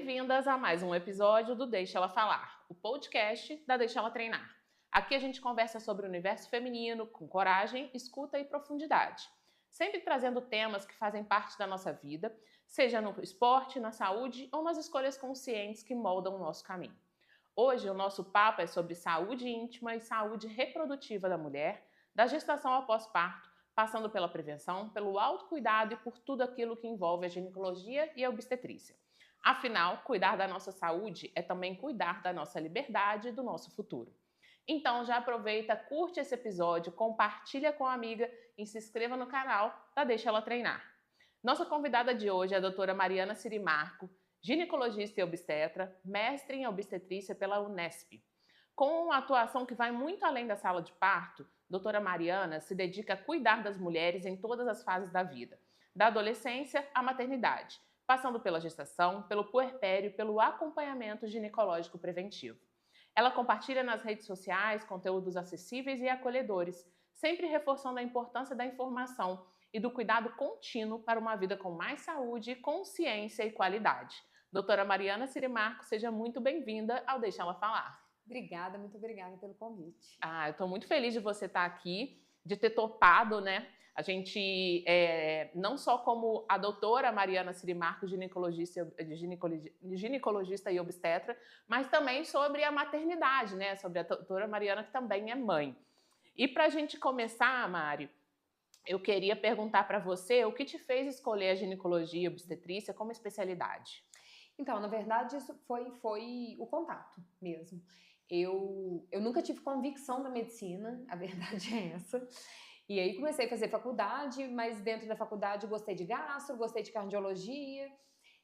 Bem-vindas a mais um episódio do Deixa Ela Falar, o podcast da Deixa Ela Treinar. Aqui a gente conversa sobre o universo feminino com coragem, escuta e profundidade, sempre trazendo temas que fazem parte da nossa vida, seja no esporte, na saúde ou nas escolhas conscientes que moldam o nosso caminho. Hoje o nosso papo é sobre saúde íntima e saúde reprodutiva da mulher, da gestação após parto, passando pela prevenção, pelo autocuidado e por tudo aquilo que envolve a ginecologia e a obstetrícia. Afinal, cuidar da nossa saúde é também cuidar da nossa liberdade e do nosso futuro. Então já aproveita, curte esse episódio, compartilha com a amiga e se inscreva no canal da Deixa Ela Treinar. Nossa convidada de hoje é a doutora Mariana Sirimarco, ginecologista e obstetra, mestre em obstetrícia pela Unesp. Com uma atuação que vai muito além da sala de parto, doutora Mariana se dedica a cuidar das mulheres em todas as fases da vida, da adolescência à maternidade, passando pela gestação, pelo puerpério e pelo acompanhamento ginecológico preventivo. Ela compartilha nas redes sociais conteúdos acessíveis e acolhedores, sempre reforçando a importância da informação e do cuidado contínuo para uma vida com mais saúde, consciência e qualidade. Doutora Mariana Sirimarco, seja muito bem-vinda ao Deixa Ela Falar. Obrigada, muito obrigada pelo convite. Eu estou muito feliz de você estar aqui, de ter topado, né? A gente, não só como a doutora Mariana Sirimarco, ginecologista e obstetra, mas também sobre a maternidade, né? Sobre a doutora Mariana, que também é mãe. E para a gente começar, Mari, eu queria perguntar para você o que te fez escolher a ginecologia e obstetrícia como especialidade? Então, na verdade, isso foi o contato mesmo. Eu nunca tive convicção da medicina, a verdade é essa. E aí comecei a fazer faculdade, mas dentro da faculdade gostei de gastro, gostei de cardiologia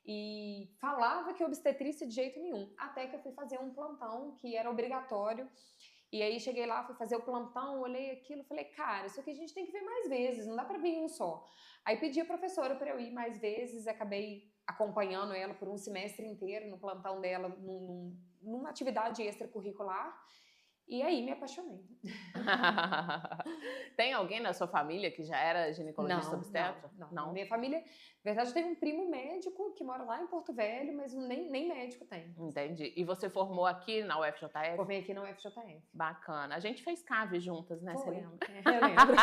e falava que obstetrícia de jeito nenhum. Até que eu fui fazer um plantão que era obrigatório. E aí cheguei lá, fui fazer o plantão, olhei aquilo, falei, cara, isso aqui a gente tem que ver mais vezes, não dá pra vir um só. Aí pedi a professora para eu ir mais vezes, acabei acompanhando ela por um semestre inteiro no plantão dela, numa atividade extracurricular. E aí me apaixonei. Tem alguém na sua família que já era ginecologista obstetra? Não. Minha família, na verdade, tem um primo médico que mora lá em Porto Velho, mas nem médico tem. Entendi. E você formou aqui na UFJF? Formei aqui na UFJF. Bacana. A gente fez CAV juntas, né? Você lembra? Eu lembro.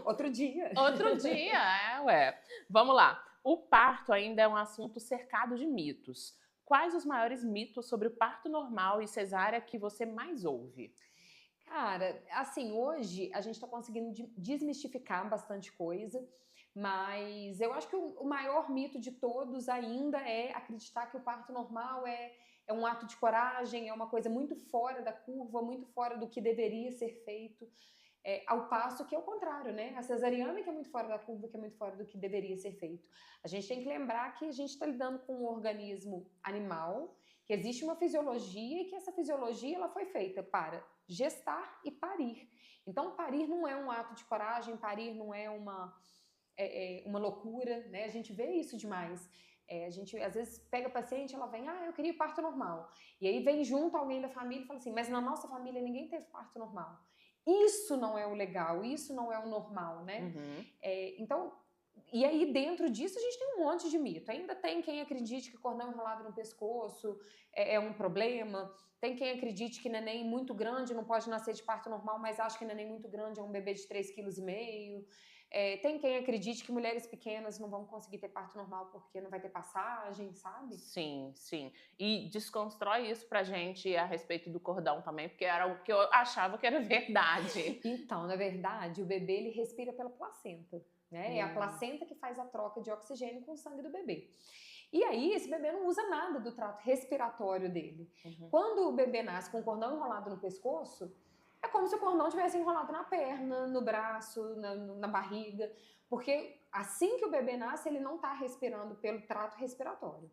Outro dia. Outro dia, ué. Vamos lá. O parto ainda é um assunto cercado de mitos. Quais os maiores mitos sobre o parto normal e cesárea que você mais ouve? Cara, assim, hoje a gente está conseguindo desmistificar bastante coisa, mas eu acho que o maior mito de todos ainda é acreditar que o parto normal é um ato de coragem, é uma coisa muito fora da curva, muito fora do que deveria ser feito. Ao passo que é o contrário, né? A cesariana que é muito fora da curva, que é muito fora do que deveria ser feito. A gente tem que lembrar que a gente está lidando com um organismo animal, que existe uma fisiologia e que essa fisiologia ela foi feita para gestar e parir. Então, parir não é um ato de coragem, parir não é uma loucura, né? A gente vê isso demais. A gente, às vezes, pega a paciente, ela vem, eu queria parto normal. E aí vem junto alguém da família e fala assim, mas na nossa família ninguém teve parto normal. Isso não é o legal, isso não é o normal, né? Uhum. Então, e aí dentro disso a gente tem um monte de mito. Ainda tem quem acredite que cordão enrolado no pescoço é um problema. Tem quem acredite que neném muito grande não pode nascer de parto normal, mas acha que neném muito grande é um bebê de 3,5 kg. Tem quem acredite que mulheres pequenas não vão conseguir ter parto normal porque não vai ter passagem, sabe? Sim, sim. E desconstrói isso pra gente a respeito do cordão também, porque era o que eu achava que era verdade. Então, na verdade, o bebê ele respira pela placenta, né? É a placenta que faz a troca de oxigênio com o sangue do bebê. E aí, esse bebê não usa nada do trato respiratório dele. Uhum. Quando o bebê nasce com o cordão enrolado no pescoço, é como se o cordão tivesse enrolado na perna, no braço, na barriga, porque assim que o bebê nasce, ele não está respirando pelo trato respiratório.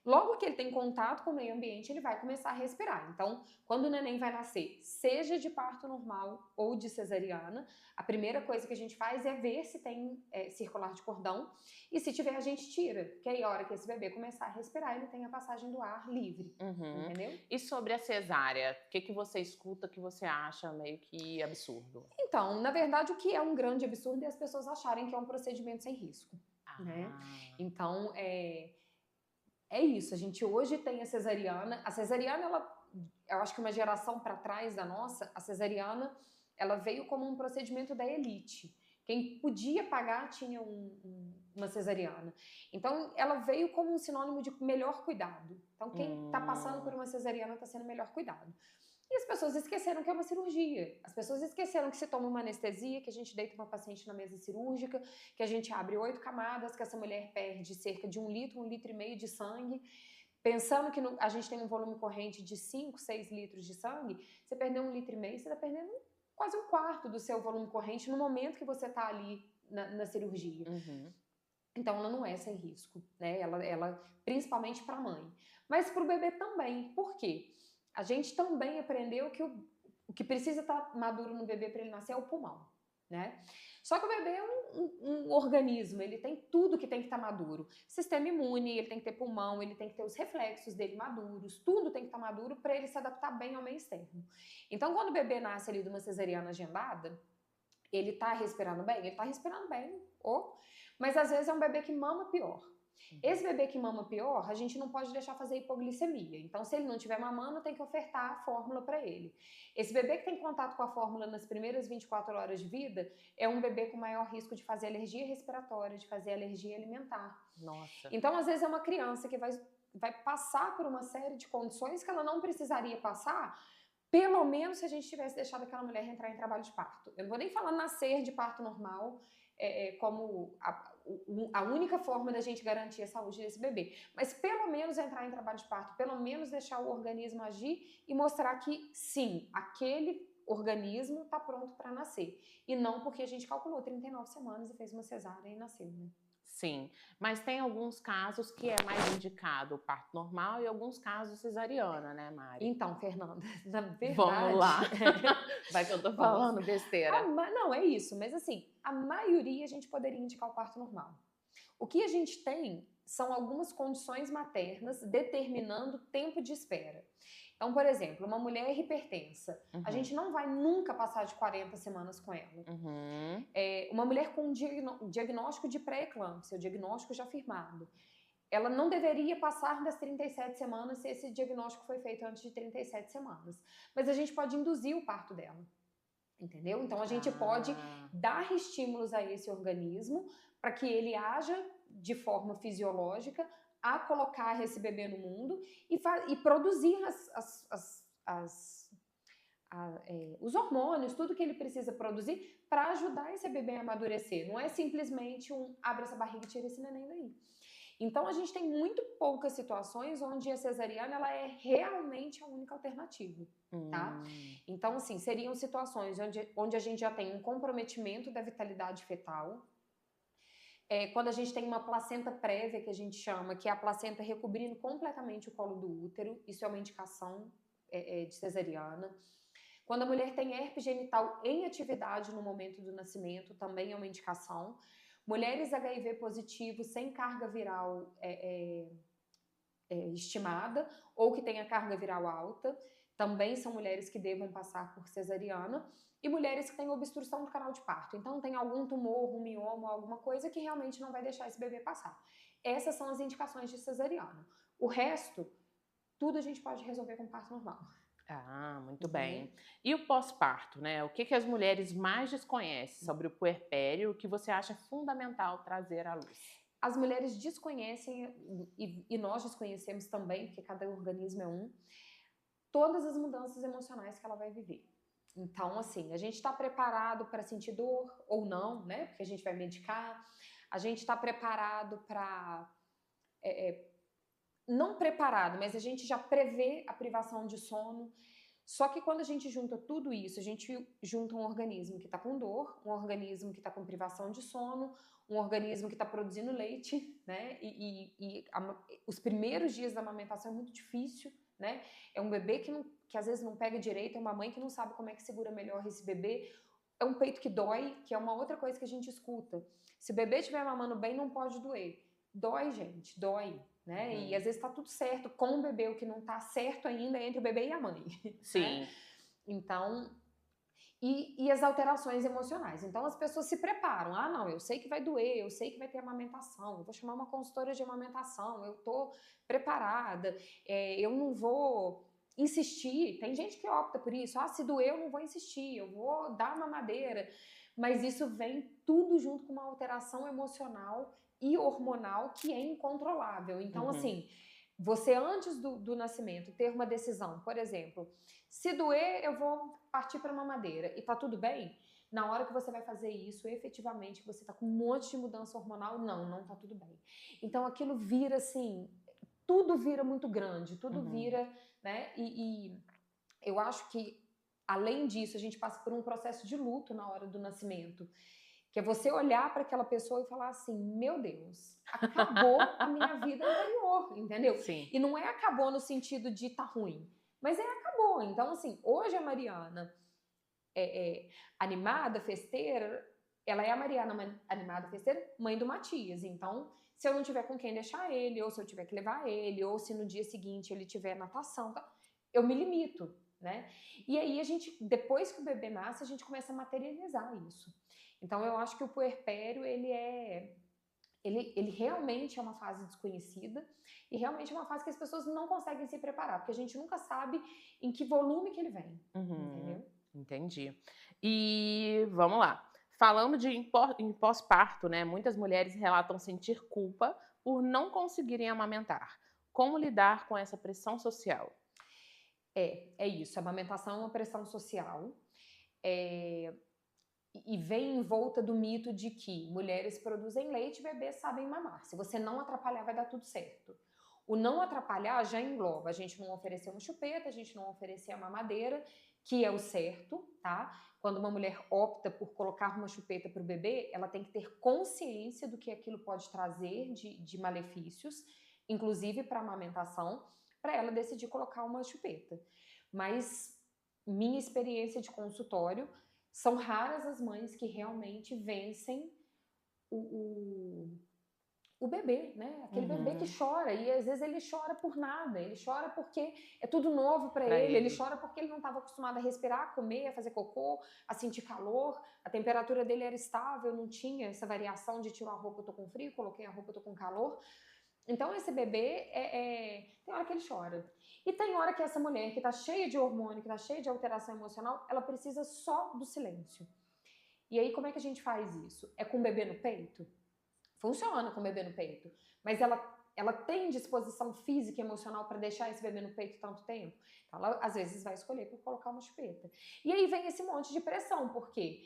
Logo que ele tem contato com o meio ambiente, ele vai começar a respirar. Então, quando o neném vai nascer, seja de parto normal ou de cesariana, a primeira coisa que a gente faz é ver se tem circular de cordão e se tiver a gente tira, porque aí a hora que esse bebê começar a respirar, ele tem a passagem do ar livre, entendeu? E sobre a cesárea, o que você escuta que você acha meio que absurdo? Então, na verdade, o que é um grande absurdo é as pessoas acharem que é um procedimento sem risco, né? Então, é isso, a gente hoje tem a cesariana. A cesariana, eu acho que uma geração para trás da nossa, a cesariana, ela veio como um procedimento da elite. Quem podia pagar tinha uma cesariana. Então, ela veio como um sinônimo de melhor cuidado. Então, quem está passando por uma cesariana está sendo melhor cuidado. E as pessoas esqueceram que é uma cirurgia. As pessoas esqueceram que se toma uma anestesia, que a gente deita uma paciente na mesa cirúrgica, que a gente abre 8 camadas, que essa mulher perde cerca de 1 litro, 1,5 litro de sangue. Pensando que a gente tem um volume corrente de 5, 6 litros de sangue, você perdeu 1,5 litro, você está perdendo quase 1/4 do seu volume corrente no momento que você está ali na cirurgia. Então, ela não é sem risco, né? Ela principalmente para a mãe. Mas para o bebê também. Por quê? A gente também aprendeu que o que precisa estar maduro no bebê para ele nascer é o pulmão, né? Só que o bebê é um organismo, ele tem tudo que tem que estar maduro. Sistema imune, ele tem que ter pulmão, ele tem que ter os reflexos dele maduros, tudo tem que estar maduro para ele se adaptar bem ao meio externo. Então, quando o bebê nasce ali de uma cesariana agendada, ele tá respirando bem? Ele tá respirando bem, mas às vezes é um bebê que mama pior. Esse bebê que mama pior, a gente não pode deixar fazer hipoglicemia. Então, se ele não estiver mamando, tem que ofertar a fórmula para ele. Esse bebê que tem contato com a fórmula nas primeiras 24 horas de vida é um bebê com maior risco de fazer alergia respiratória, de fazer alergia alimentar. Nossa. Então, às vezes é uma criança que vai passar por uma série de condições que ela não precisaria passar, pelo menos se a gente tivesse deixado aquela mulher entrar em trabalho de parto. Eu não vou nem falar nascer de parto normal, como a única forma da gente garantir a saúde desse bebê. Mas pelo menos entrar em trabalho de parto, pelo menos deixar o organismo agir e mostrar que sim, aquele organismo está pronto para nascer. E não porque a gente calculou 39 semanas e fez uma cesárea e nasceu, né? Sim, mas tem alguns casos que é mais indicado o parto normal e alguns casos cesariana, né, Mari? Então, Fernanda, na verdade... Vamos lá. Vai que eu tô falando besteira. Não, é isso. Mas assim, a maioria a gente poderia indicar o parto normal. O que a gente tem são algumas condições maternas determinando tempo de espera. Então, por exemplo, uma mulher hipertensa, a gente não vai nunca passar de 40 semanas com ela. Uma mulher com um diagnóstico de pré-eclâmpsia, o diagnóstico já firmado, ela não deveria passar das 37 semanas se esse diagnóstico foi feito antes de 37 semanas. Mas a gente pode induzir o parto dela, entendeu? Então, a gente pode dar estímulos a esse organismo para que ele haja de forma fisiológica a colocar esse bebê no mundo e produzir os hormônios, tudo que ele precisa produzir para ajudar esse bebê a amadurecer. Não é simplesmente abre essa barriga e tira esse neném daí. Então, a gente tem muito poucas situações onde a cesariana ela é realmente a única alternativa, tá? Então, assim, seriam situações onde a gente já tem um comprometimento da vitalidade fetal, quando a gente tem uma placenta prévia, que a gente chama, que é a placenta recobrindo completamente o colo do útero, isso é uma indicação de cesariana. Quando a mulher tem herpes genital em atividade no momento do nascimento, também é uma indicação. Mulheres HIV positivos sem carga viral estimada ou que tenha carga viral alta, também são mulheres que devam passar por cesariana. E mulheres que têm obstrução do canal de parto. Então, tem algum tumor, um mioma, alguma coisa que realmente não vai deixar esse bebê passar. Essas são as indicações de cesariana. O resto, tudo a gente pode resolver com parto normal. Muito bem. E o pós-parto, né? O que as mulheres mais desconhecem sobre o puerpério, o que você acha fundamental trazer à luz? As mulheres desconhecem, e nós desconhecemos também, porque cada organismo é todas as mudanças emocionais que ela vai viver. Então, assim, a gente está preparado para sentir dor ou não, né? Porque a gente vai medicar. A gente está preparado para... não preparado, mas a gente já prevê a privação de sono. Só que quando a gente junta tudo isso, a gente junta um organismo que está com dor, um organismo que está com privação de sono, um organismo que está produzindo leite, né? Os primeiros dias da amamentação é muito difícil, né? É um bebê que às vezes não pega direito, é uma mãe que não sabe como é que segura melhor esse bebê, é um peito que dói, que é uma outra coisa que a gente escuta. Se o bebê estiver mamando bem, não pode doer. Dói, gente, dói, né? E às vezes está tudo certo com o bebê, o que não está certo ainda é entre o bebê e a mãe. Sim. Né? Então, e as alterações emocionais. Então, as pessoas se preparam. Ah, não, eu sei que vai doer, eu sei que vai ter amamentação, eu vou chamar uma consultora de amamentação, eu tô preparada, eu não vou insistir. Tem gente que opta por isso. Ah, se doer, eu não vou insistir, eu vou dar mamadeira. Mas isso vem tudo junto com uma alteração emocional e hormonal que é incontrolável. Então, assim, você antes do nascimento ter uma decisão, por exemplo, se doer, eu vou partir para mamadeira e tá tudo bem? Na hora que você vai fazer isso, efetivamente, você tá com um monte de mudança hormonal, não tá tudo bem. Então, aquilo vira assim, tudo vira muito grande, tudo vira, né? E eu acho que, além disso, a gente passa por um processo de luto na hora do nascimento, que é você olhar para aquela pessoa e falar assim, meu Deus, acabou a minha vida anterior, entendeu? Sim. E não é acabou no sentido de tá ruim, mas acabou. Então, assim, hoje a Mariana animada, festeira, ela é a Mariana animada, festeira, mãe do Matias. Então, se eu não tiver com quem deixar ele, ou se eu tiver que levar ele, ou se no dia seguinte ele tiver natação, eu me limito, né? E aí a gente, depois que o bebê nasce, a gente começa a materializar isso. Então, eu acho que o puerpério, ele realmente é uma fase desconhecida e realmente é uma fase que as pessoas não conseguem se preparar, porque a gente nunca sabe em que volume que ele vem, entendeu? Entendi. E vamos lá. Falando em pós-parto, né? Muitas mulheres relatam sentir culpa por não conseguirem amamentar. Como lidar com essa pressão social? É isso. A amamentação é uma pressão social. E vem em volta do mito de que mulheres produzem leite e bebês sabem mamar. Se você não atrapalhar, vai dar tudo certo. O não atrapalhar já engloba a gente não oferecer uma chupeta, a gente não oferecer a mamadeira, que é o certo, tá? Quando uma mulher opta por colocar uma chupeta para o bebê, ela tem que ter consciência do que aquilo pode trazer de malefícios, inclusive para a amamentação, para ela decidir colocar uma chupeta. Mas minha experiência de consultório, são raras as mães que realmente vencem o bebê, né? Aquele bebê que chora, e às vezes ele chora por nada, ele chora porque é tudo novo para ele chora porque ele não estava acostumado a respirar, a comer, a fazer cocô, a sentir calor, a temperatura dele era estável, não tinha essa variação de tirar a roupa, eu tô com frio, coloquei a roupa, eu tô com calor. Então esse bebê, tem hora que ele chora. E tem hora que essa mulher que tá cheia de hormônio, que tá cheia de alteração emocional, ela precisa só do silêncio. E aí como é que a gente faz isso? É com o bebê no peito? Funciona com o bebê no peito. Mas ela tem disposição física e emocional para deixar esse bebê no peito tanto tempo? Então ela às vezes vai escolher por colocar uma chupeta. E aí vem esse monte de pressão, porque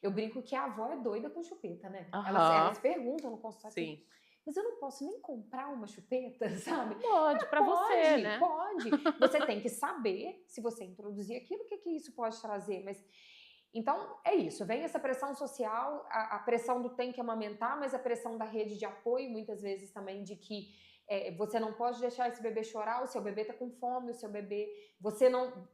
eu brinco que a avó é doida com chupeta, né? Elas perguntam no consultório. Sim. Mas eu não posso nem comprar uma chupeta, sabe? Pode, para você, né? Pode. Você tem que saber, se você introduzir aquilo, o que isso pode trazer. Mas então, é isso. Vem essa pressão social, a pressão do tem que amamentar, mas a pressão da rede de apoio, muitas vezes também, de que você não pode deixar esse bebê chorar, o seu bebê tá com fome, o seu bebê... Você não...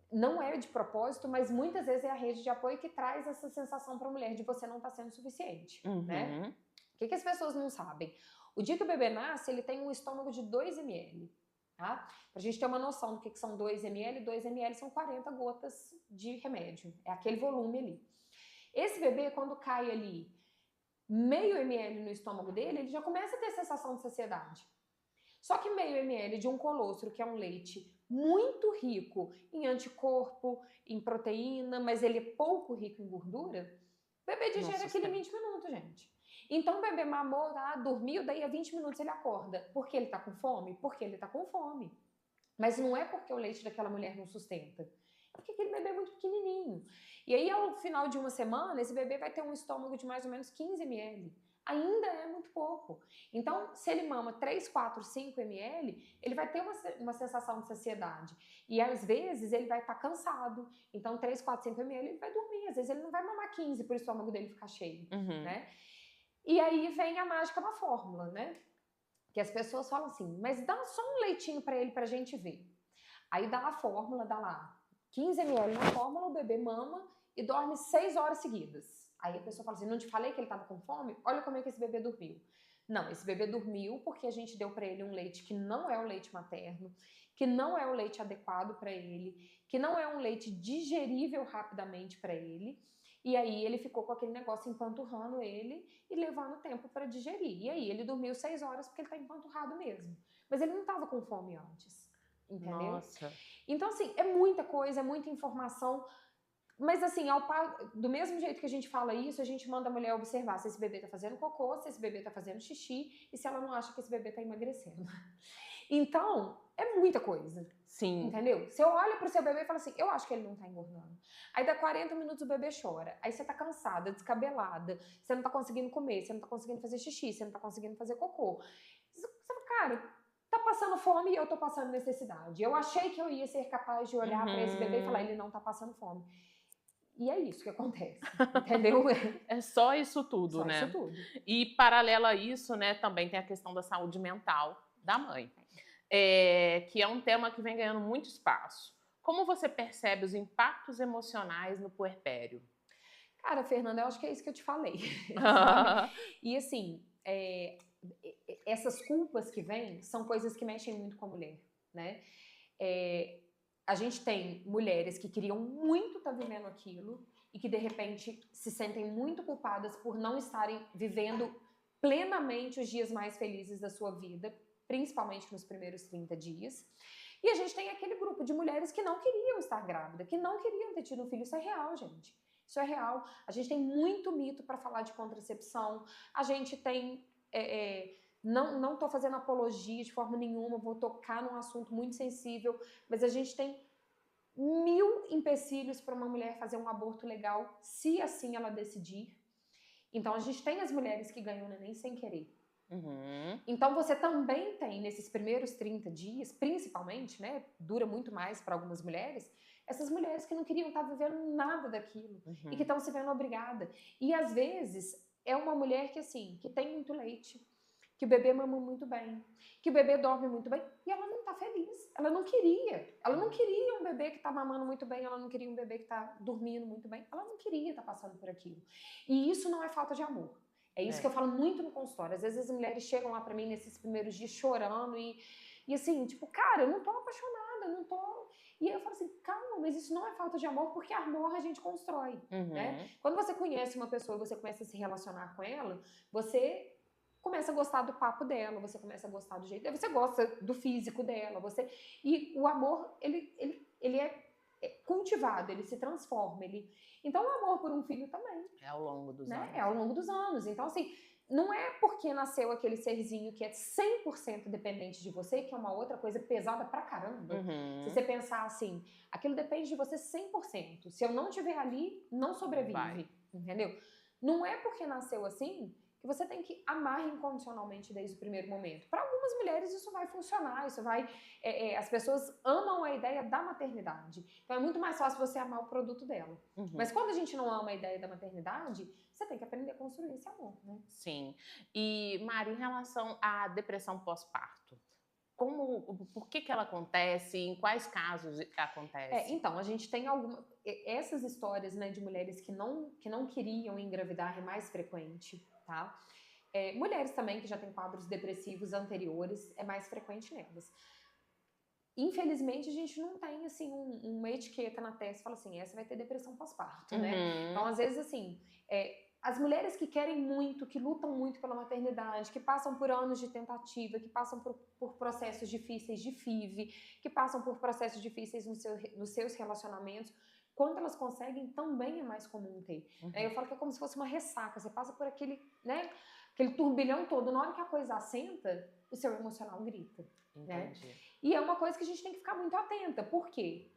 não é de propósito, mas muitas vezes é a rede de apoio que traz essa sensação para a mulher de você não estar sendo suficiente, né? O que as pessoas não sabem? O dia que o bebê nasce, ele tem um estômago de 2 ml, tá? Pra gente ter uma noção do que são 2 ml, 2 ml são 40 gotas de remédio, é aquele volume ali. Esse bebê, quando cai ali meio ml no estômago dele, ele já começa a ter sensação de saciedade. Só que meio ml de um colostro, que é um leite muito rico em anticorpo, em proteína, mas ele é pouco rico em gordura, o bebê digere aquele em 20 minutos, gente. Então o bebê mamou, dormiu, daí a 20 minutos ele acorda. Por que ele tá com fome? Porque ele tá com fome. Mas não é porque o leite daquela mulher não sustenta. É porque aquele bebê é muito pequenininho. E aí, ao final de uma semana, esse bebê vai ter um estômago de mais ou menos 15 ml. Ainda é muito pouco. Então, se ele mama 3, 4, 5 ml, ele vai ter uma sensação de saciedade. E às vezes ele vai estar cansado. Então, 3, 4, 5 ml ele vai dormir. Às vezes ele não vai mamar 15 para o estômago dele ficar cheio, né? E aí vem a mágica da fórmula, né? Que as pessoas falam assim, mas dá só um leitinho para ele pra gente ver. Aí dá a fórmula, dá lá 15 ml na fórmula, o bebê mama e dorme 6 horas seguidas. Aí a pessoa fala assim, não te falei que ele estava com fome? Olha como é que esse bebê dormiu. Não, esse bebê dormiu porque a gente deu para ele um leite que não é o leite materno, que não é o leite adequado para ele, que não é um leite digerível rapidamente para ele. E aí ele ficou com aquele negócio empanturrando ele e levando tempo para digerir. E aí ele dormiu 6 horas porque ele tá empanturrado mesmo. Mas ele não tava com fome antes, entendeu? Nossa. Então, assim, é muita coisa, é muita informação. Mas assim, do mesmo jeito que a gente fala isso, a gente manda a mulher observar se esse bebê tá fazendo cocô, se esse bebê tá fazendo xixi e se ela não acha que esse bebê tá emagrecendo. Então, é muita coisa. Sim. Entendeu? Você olha pro seu bebê e fala assim, eu acho que ele não tá engordando. Aí dá 40 minutos o bebê chora. Aí você tá cansada, descabelada, você não tá conseguindo comer, você não tá conseguindo fazer xixi, você não tá conseguindo fazer cocô. Você fala, cara, tá passando fome e eu tô passando necessidade. Eu achei que eu ia ser capaz de olhar pra esse bebê e falar, ele não tá passando fome. E é isso que acontece, entendeu? É só isso tudo, Só né? isso tudo. E paralelo a isso, né, também tem a questão da saúde mental da mãe, que é um tema que vem ganhando muito espaço. Como você percebe os impactos emocionais no puerpério? Cara, Fernanda, eu acho que é isso que eu te falei, sabe? E assim, essas culpas que vêm são coisas que mexem muito com a mulher, né? A gente tem mulheres que queriam muito estar vivendo aquilo e que de repente se sentem muito culpadas por não estarem vivendo plenamente os dias mais felizes da sua vida, principalmente nos primeiros 30 dias. E a gente tem aquele grupo de mulheres que não queriam estar grávida, que não queriam ter tido um filho. Isso é real, gente. Isso é real. A gente tem muito mito para falar de contracepção. A gente tem... Não estou fazendo apologia de forma nenhuma, vou tocar num assunto muito sensível, mas a gente tem 1000 empecilhos para uma mulher fazer um aborto legal, se assim ela decidir. Então a gente tem as mulheres que ganham neném sem querer. Então você também tem, nesses primeiros 30 dias, principalmente, né, dura muito mais para algumas mulheres, essas mulheres que não queriam estar vivendo nada daquilo e que estão se vendo obrigada. E às vezes é uma mulher que assim, que tem muito leite, que o bebê mama muito bem, que o bebê dorme muito bem, e ela não tá feliz. Ela não queria um bebê que tá mamando muito bem, ela não queria um bebê que tá dormindo muito bem, ela não queria estar passando por aquilo. E isso não é falta de amor. É isso que eu falo muito no consultório. Às vezes as mulheres chegam lá pra mim nesses primeiros dias chorando e assim, tipo, cara, eu não tô apaixonada, não tô... E aí eu falo assim, calma, mas isso não é falta de amor, porque amor a gente constrói, né? Quando você conhece uma pessoa e você começa a se relacionar com ela, você começa a gostar do papo dela, você começa a gostar do jeito dela, você gosta do físico dela, e o amor, ele é cultivado, ele se transforma, então o amor por um filho também. É ao longo dos anos. É ao longo dos anos. Então, assim, não é porque nasceu aquele serzinho que é 100% dependente de você, que é uma outra coisa pesada pra caramba. Se você pensar assim, aquilo depende de você 100%. Se eu não estiver ali, não sobrevive, entendeu? Não é porque nasceu assim que você tem que amar incondicionalmente desde o primeiro momento. Para algumas mulheres isso vai funcionar, as pessoas amam a ideia da maternidade. Então é muito mais fácil você amar o produto dela. Mas quando a gente não ama a ideia da maternidade, você tem que aprender a construir esse amor, né? Sim. E, Mari, em relação à depressão pós-parto, por que ela acontece? Em quais casos acontece? Então, a gente tem essas histórias, né, de mulheres que não queriam engravidar é mais frequente, tá? Mulheres também que já têm quadros depressivos anteriores, é mais frequente nelas. Infelizmente, a gente não tem, assim, uma etiqueta na testa que fala assim, essa vai ter depressão pós-parto, né? Então, às vezes, assim, as mulheres que querem muito, que lutam muito pela maternidade, que passam por anos de tentativa, que passam por processos difíceis de FIV, que passam por processos difíceis nos seus relacionamentos, quando elas conseguem, também é mais comum ter. Eu falo que é como se fosse uma ressaca, você passa por aquele, né, aquele turbilhão todo, na hora que a coisa assenta, o seu emocional grita. Né? E é uma coisa que a gente tem que ficar muito atenta, porque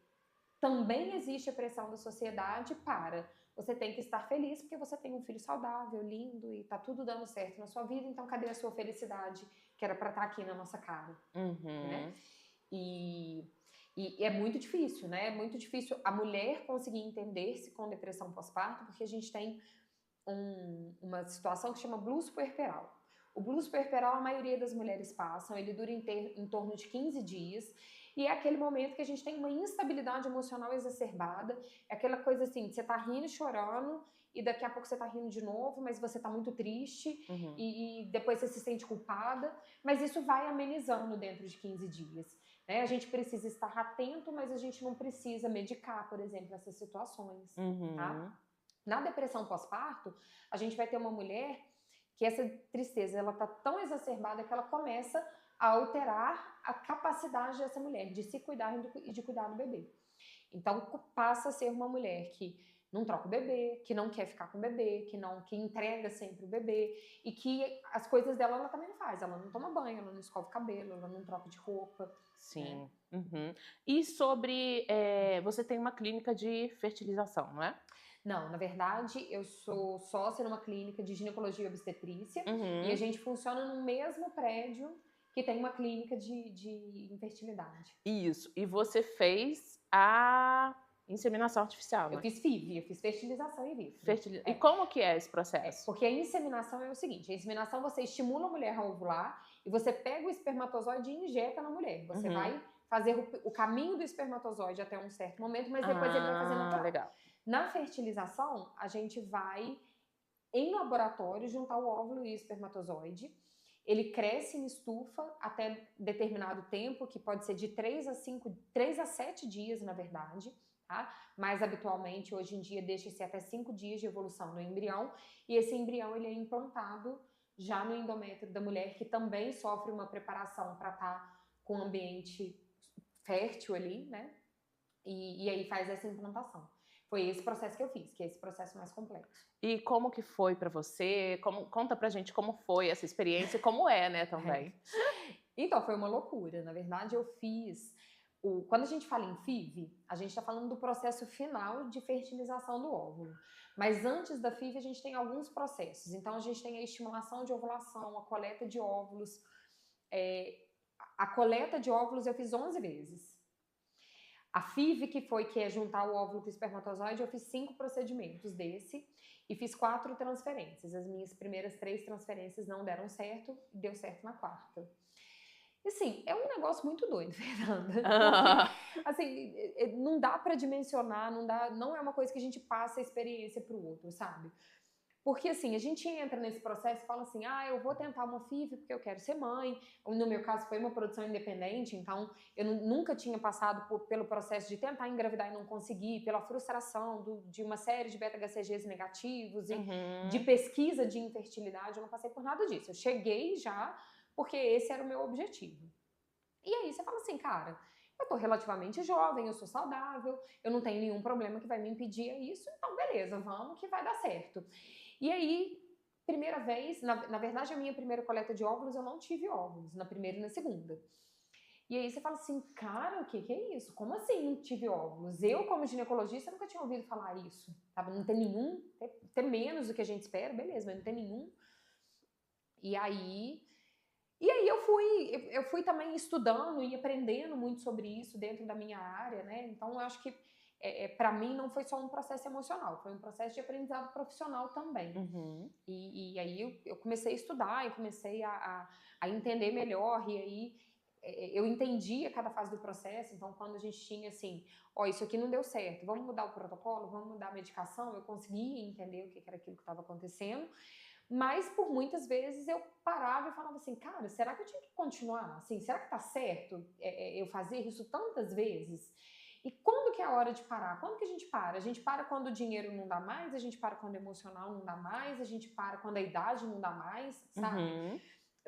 também existe a pressão da sociedade para você tem que estar feliz porque você tem um filho saudável, lindo e tá tudo dando certo na sua vida, então cadê a sua felicidade que era para estar aqui na nossa cara? Né? E é muito difícil, né? É muito difícil a mulher conseguir entender-se com depressão pós-parto, porque a gente tem uma situação que chama blues puerperal. O blues puerperal, a maioria das mulheres passam, ele dura em torno de 15 dias, e é aquele momento que a gente tem uma instabilidade emocional exacerbada, é aquela coisa assim, você tá rindo e chorando, e daqui a pouco você tá rindo de novo, mas você tá muito triste, e depois você se sente culpada, mas isso vai amenizando dentro de 15 dias. né? A gente precisa estar atento, mas a gente não precisa medicar, por exemplo, essas situações, tá? Na depressão pós-parto, a gente vai ter uma mulher que essa tristeza, ela tá tão exacerbada que ela começa a alterar a capacidade dessa mulher de se cuidar e de cuidar do bebê. Então, passa a ser uma mulher que não troca o bebê, que não quer ficar com o bebê, que entrega sempre o bebê e que as coisas dela ela também não faz. Ela não toma banho, ela não escova o cabelo, ela não troca de roupa. Sim. Né? E sobre... você tem uma clínica de fertilização, não é? Não, na verdade, eu sou sócia numa clínica de ginecologia e obstetrícia e a gente funciona no mesmo prédio que tem uma clínica de infertilidade. Isso. E você fez a inseminação artificial, né? Eu fiz FIV, eu fiz fertilização in vitro. E como que é esse processo? Porque a inseminação é o seguinte, a inseminação você estimula a mulher a ovular e você pega o espermatozoide e injeta na mulher. Você vai fazer o caminho do espermatozoide até um certo momento, mas depois ele vai fazer natural. Legal. Na fertilização, a gente vai em laboratório juntar o óvulo e o espermatozoide. Ele cresce em estufa até determinado tempo, que pode ser de 3 a 7 dias, na verdade. Tá? Mais habitualmente, hoje em dia, deixa-se até 5 dias de evolução no embrião. E esse embrião ele é implantado já no endométrio da mulher, que também sofre uma preparação para estar com um ambiente fértil ali, né? E aí faz essa implantação. Foi esse processo que eu fiz, que é esse processo mais complexo. E como que foi pra você? Conta pra gente como foi essa experiência e como é, né, também. Então, foi uma loucura. Na verdade, eu fiz... Quando a gente fala em FIV, a gente está falando do processo final de fertilização do óvulo. Mas antes da FIV, a gente tem alguns processos. Então, a gente tem a estimulação de ovulação, a coleta de óvulos. A coleta de óvulos eu fiz 11 vezes. A FIV, que é juntar o óvulo com o espermatozoide, eu fiz 5 procedimentos desse e fiz 4 transferências. As minhas primeiras 3 transferências não deram certo, deu certo na 4ª. E assim, é um negócio muito doido, Fernanda. Porque, assim, não dá pra dimensionar, não é uma coisa que a gente passa a experiência pro outro, sabe? Porque assim, a gente entra nesse processo e fala assim, eu vou tentar uma FIV porque eu quero ser mãe. No meu caso foi uma produção independente, então eu nunca tinha passado pelo processo de tentar engravidar e não conseguir, pela frustração de uma série de beta-HCGs negativos e de pesquisa de infertilidade, eu não passei por nada disso. Eu cheguei já porque esse era o meu objetivo. E aí você fala assim, cara, eu tô relativamente jovem, eu sou saudável, eu não tenho nenhum problema que vai me impedir isso, então beleza, vamos que vai dar certo. E aí, primeira vez, na verdade a minha primeira coleta de óvulos, eu não tive óvulos, na primeira e na segunda. E aí você fala assim, cara, o que é isso? Como assim não tive óvulos? Eu, como ginecologista, nunca tinha ouvido falar isso. Sabe? Não tem nenhum, tem menos do que a gente espera, beleza, mas não tem nenhum. E aí eu fui também estudando e aprendendo muito sobre isso dentro da minha área, né? Então eu acho que para mim não foi só um processo emocional, foi um processo de aprendizado profissional também. E aí eu comecei a estudar, eu comecei a entender melhor, e aí eu entendia cada fase do processo. Então quando a gente tinha assim, isso aqui não deu certo, vamos mudar o protocolo, vamos mudar a medicação, eu conseguia entender o que era aquilo que estava acontecendo. Mas por muitas vezes eu parava e falava assim, cara, será que eu tinha que continuar? Assim, será que tá certo eu fazer isso tantas vezes? E quando que é a hora de parar? Quando que a gente para? A gente para quando o dinheiro não dá mais, a gente para quando o emocional não dá mais, a gente para quando a idade não dá mais, sabe?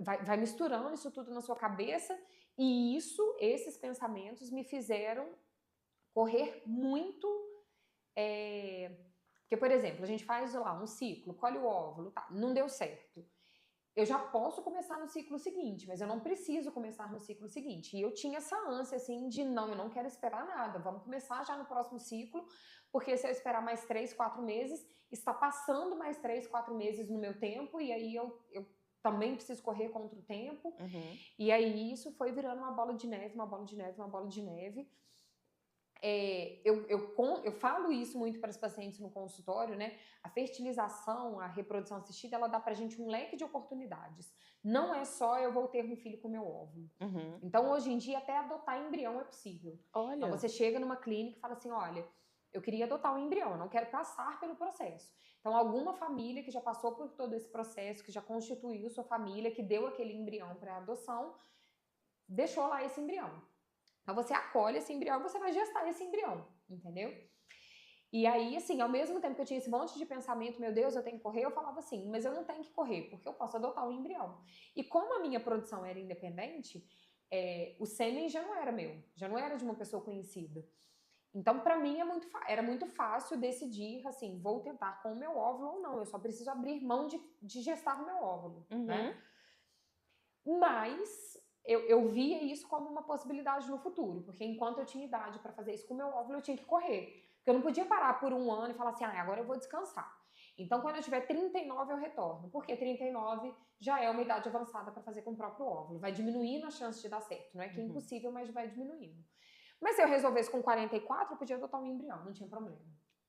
Vai misturando isso tudo na sua cabeça e esses pensamentos me fizeram correr muito... Porque, por exemplo, a gente faz lá um ciclo, colhe o óvulo, tá, não deu certo. Eu já posso começar no ciclo seguinte, mas eu não preciso começar no ciclo seguinte. E eu tinha essa ânsia, assim, de não, eu não quero esperar nada, vamos começar já no próximo ciclo, porque se eu esperar mais 3, 4 meses, está passando mais 3, 4 meses no meu tempo, e aí eu também preciso correr contra o tempo. E aí isso foi virando uma bola de neve, uma bola de neve, uma bola de neve. Eu falo isso muito para os pacientes no consultório, né? A fertilização, a reprodução assistida, ela dá pra gente um leque de oportunidades. Não é só eu vou ter um filho com meu óvulo. Então, hoje em dia, até adotar embrião é possível. Olha. Então, você chega numa clínica e fala assim, olha, eu queria adotar um embrião, eu não quero passar pelo processo. Então, alguma família que já passou por todo esse processo, que já constituiu sua família, que deu aquele embrião para adoção, deixou lá esse embrião. Então você acolhe esse embrião e você vai gestar esse embrião, entendeu? E aí, assim, ao mesmo tempo que eu tinha esse monte de pensamento, meu Deus, eu tenho que correr, eu falava assim, mas eu não tenho que correr, porque eu posso adotar um embrião. E como a minha produção era independente, o sêmen já não era meu, já não era de uma pessoa conhecida. Então, pra mim, era muito fácil decidir, assim, vou tentar com o meu óvulo ou não, eu só preciso abrir mão de gestar o meu óvulo, né? Mas eu via isso como uma possibilidade no futuro, porque enquanto eu tinha idade para fazer isso com o meu óvulo, eu tinha que correr. Porque eu não podia parar por um ano e falar assim, agora eu vou descansar. Então, quando eu tiver 39, eu retorno. Porque 39 já é uma idade avançada para fazer com o próprio óvulo. Vai diminuindo a chance de dar certo. Não é que é impossível, mas vai diminuindo. Mas se eu resolvesse com 44, eu podia adotar um embrião, não tinha problema.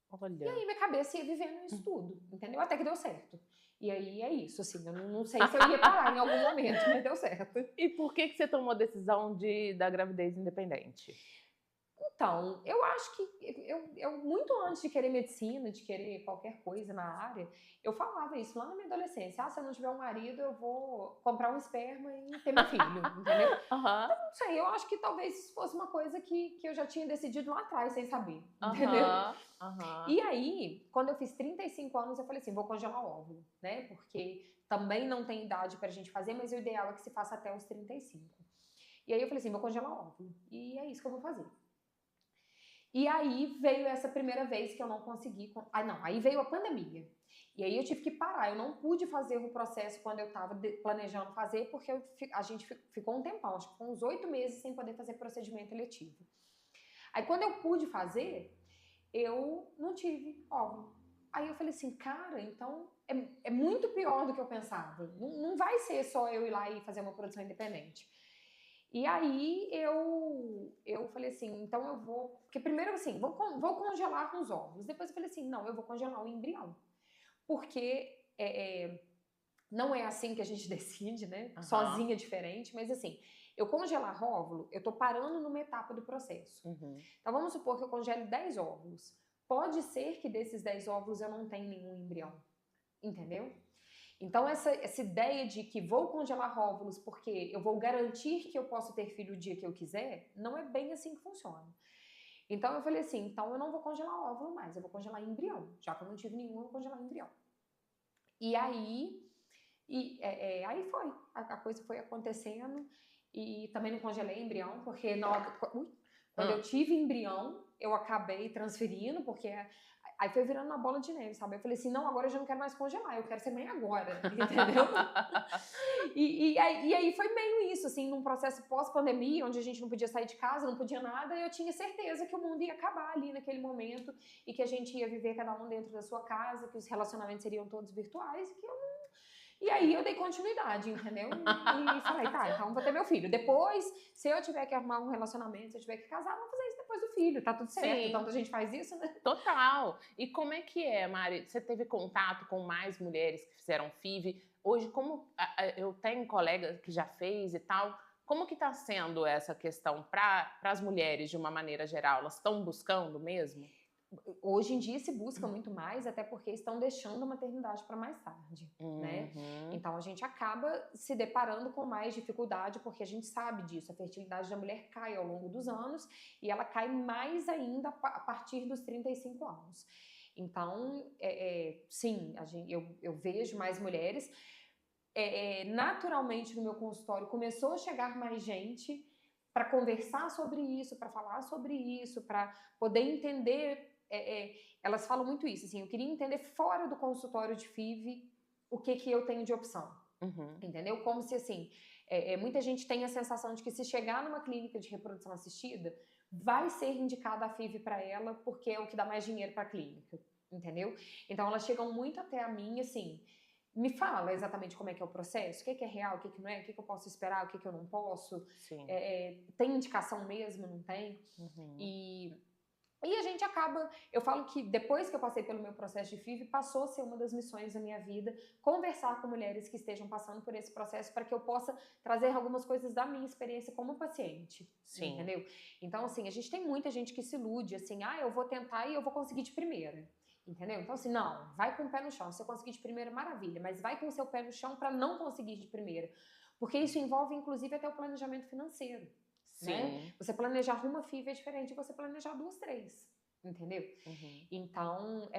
Olha. E aí minha cabeça ia vivendo isso tudo, entendeu? Até que deu certo. E aí é isso, assim, eu não sei se eu ia parar em algum momento, mas deu certo. E por que você tomou a decisão da gravidez independente? Então, eu acho que eu muito antes de querer medicina, de querer qualquer coisa na área, eu falava isso lá na minha adolescência. Se eu não tiver um marido, eu vou comprar um esperma e ter meu filho, entendeu? Então, não sei, eu acho que talvez isso fosse uma coisa que eu já tinha decidido lá atrás, sem saber, entendeu? E aí, quando eu fiz 35 anos, eu falei assim, vou congelar o óvulo, né? Porque também não tem idade pra gente fazer, mas o ideal é que se faça até os 35. E aí eu falei assim, vou congelar o óvulo. E é isso que eu vou fazer. E aí veio essa primeira vez que eu não consegui... Aí veio a pandemia. E aí eu tive que parar. Eu não pude fazer o processo quando eu estava planejando fazer, porque a gente ficou um tempão, acho que uns 8 meses sem poder fazer procedimento eletivo. Aí quando eu pude fazer, eu não tive óvulo. Aí eu falei assim, cara, então é muito pior do que eu pensava. Não vai ser só eu ir lá e fazer uma produção independente. E aí eu falei assim, então eu vou... Porque primeiro assim, vou congelar os óvulos. Depois eu falei assim, não, eu vou congelar o embrião. Porque não é assim que a gente decide, né? Sozinha é diferente, mas assim, eu congelar óvulo, eu tô parando numa etapa do processo. Então vamos supor que eu congele 10 óvulos. Pode ser que desses 10 óvulos eu não tenha nenhum embrião. Entendeu? Então, essa ideia de que vou congelar óvulos porque eu vou garantir que eu posso ter filho o dia que eu quiser, não é bem assim que funciona. Então, eu falei assim, então eu não vou congelar óvulo mais, eu vou congelar embrião. Já que eu não tive nenhum, eu vou congelar embrião. E aí, aí foi. A coisa foi acontecendo e também não congelei embrião, porque quando eu tive embrião, eu acabei transferindo, porque... Aí foi virando uma bola de neve, sabe? Eu falei assim, não, agora eu já não quero mais congelar, eu quero ser mãe agora, entendeu? e aí foi meio isso, assim, num processo pós-pandemia, onde a gente não podia sair de casa, não podia nada, eu tinha certeza que o mundo ia acabar ali naquele momento, e que a gente ia viver cada um dentro da sua casa, que os relacionamentos seriam todos virtuais, e que eu não... E aí eu dei continuidade, entendeu? E falei, tá, então vou ter meu filho. Depois, se eu tiver que arrumar um relacionamento, se eu tiver que casar, vamos fazer isso depois do filho, tá tudo certo. Sim. Então a gente faz isso, né? Total. E como é que é, Mari? Você teve contato com mais mulheres que fizeram FIV? Hoje, como eu tenho colega que já fez e tal, como que tá sendo essa questão para as mulheres de uma maneira geral? Elas estão buscando mesmo? Hoje em dia se busca muito mais, até porque estão deixando a maternidade para mais tarde, né? Então a gente acaba se deparando com mais dificuldade, porque a gente sabe disso, a fertilidade da mulher cai ao longo dos anos e ela cai mais ainda a partir dos 35 anos. Então, sim, eu vejo mais mulheres. Naturalmente no meu consultório começou a chegar mais gente para conversar sobre isso, para falar sobre isso, para poder entender... elas falam muito isso, assim, eu queria entender fora do consultório de FIV o que eu tenho de opção, entendeu? Como se, assim, muita gente tem a sensação de que se chegar numa clínica de reprodução assistida, vai ser indicada a FIV para ela porque é o que dá mais dinheiro para a clínica, entendeu? Então elas chegam muito até a mim, assim, me fala exatamente como é que é o processo, o que é real, o que não é, o que eu posso esperar, o que eu não posso. Tem indicação mesmo, não tem? E a gente acaba... Eu falo que depois que eu passei pelo meu processo de FIV, passou a ser uma das missões da minha vida, conversar com mulheres que estejam passando por esse processo para que eu possa trazer algumas coisas da minha experiência como paciente, entendeu? Então, assim, a gente tem muita gente que se ilude, assim, eu vou tentar e eu vou conseguir de primeira. Entendeu? Então, assim, não, vai com o pé no chão. Se eu conseguir de primeira, maravilha, mas vai com o seu pé no chão para não conseguir de primeira. Porque isso envolve, inclusive, até o planejamento financeiro. né? Você planejar uma FIV é diferente de você planejar 2, 3. Entendeu? Então,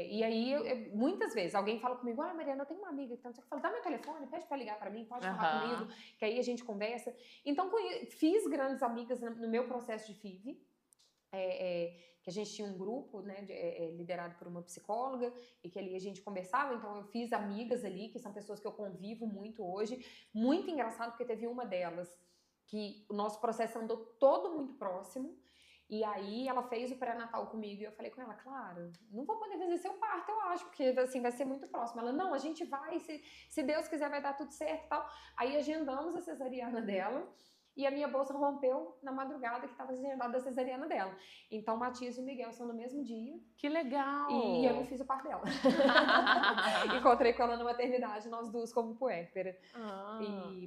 e aí, muitas vezes, alguém fala comigo, Mariana, eu tenho uma amiga que tá, fala, dá meu telefone, pede pra ligar pra mim, pode falar comigo, que aí a gente conversa. Então, fiz grandes amigas no meu processo de FIV, que a gente tinha um grupo, né, liderado por uma psicóloga, e que ali a gente conversava, então eu fiz amigas ali, que são pessoas que eu convivo muito hoje. Muito engraçado, porque teve uma delas que o nosso processo andou todo muito próximo, e aí ela fez o pré-natal comigo, e eu falei com ela, claro, não vou poder fazer seu parto, eu acho, porque assim, vai ser muito próximo. Ela, não, a gente vai, se Deus quiser vai dar tudo certo e tal. Aí agendamos a cesariana dela, e a minha bolsa rompeu na madrugada que estava agendada a cesariana dela. Então, o Matias e o Miguel são no mesmo dia. Que legal! E eu não fiz o parto dela. Encontrei com ela na maternidade, nós duas como puérpera.